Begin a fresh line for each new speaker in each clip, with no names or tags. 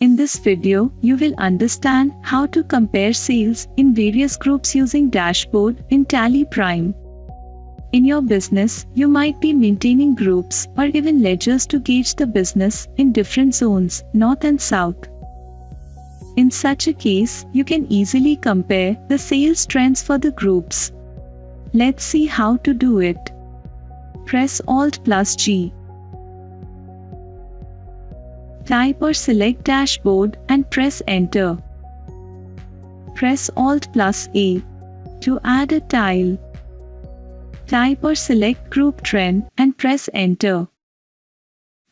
In this video, you will understand how to compare sales in various groups using dashboard in TallyPrime. In your business, you might be maintaining groups or even ledgers to gauge the business in different zones, north and south. In such a case, you can easily compare the sales trends for the groups. Let's see how to do it. Press Alt+G. Type or select dashboard and press enter. Press Alt+A to add a tile. Type or select group trend and press enter.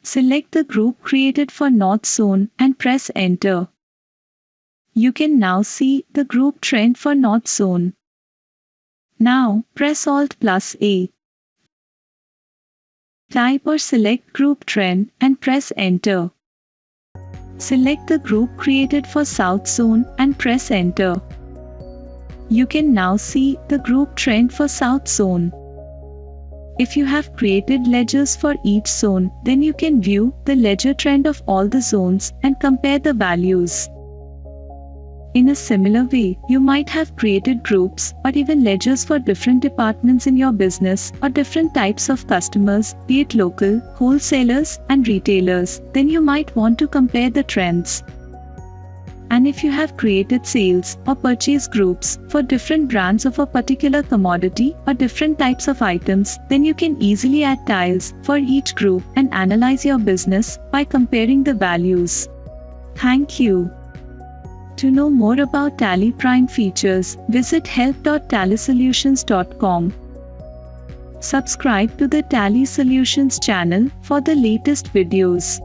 Select the group created for North Zone and press enter. You can now see the group trend for North Zone. Now press Alt+A. Type or select group trend and press enter. Select the group created for South Zone and press enter. You can now see the group trend for South Zone. If you have created ledgers for each zone, then you can view the ledger trend of all the zones and compare the values. In a similar way, you might have created groups or even ledgers for different departments in your business or different types of customers, be it local, wholesalers, and retailers. Then you might want to compare the trends. And if you have created sales or purchase groups for different brands of a particular commodity or different types of items, then you can easily add tiles for each group and analyze your business by comparing the values. Thank you. To know more about TallyPrime features, visit help.tallysolutions.com. Subscribe to the Tally Solutions channel for the latest videos.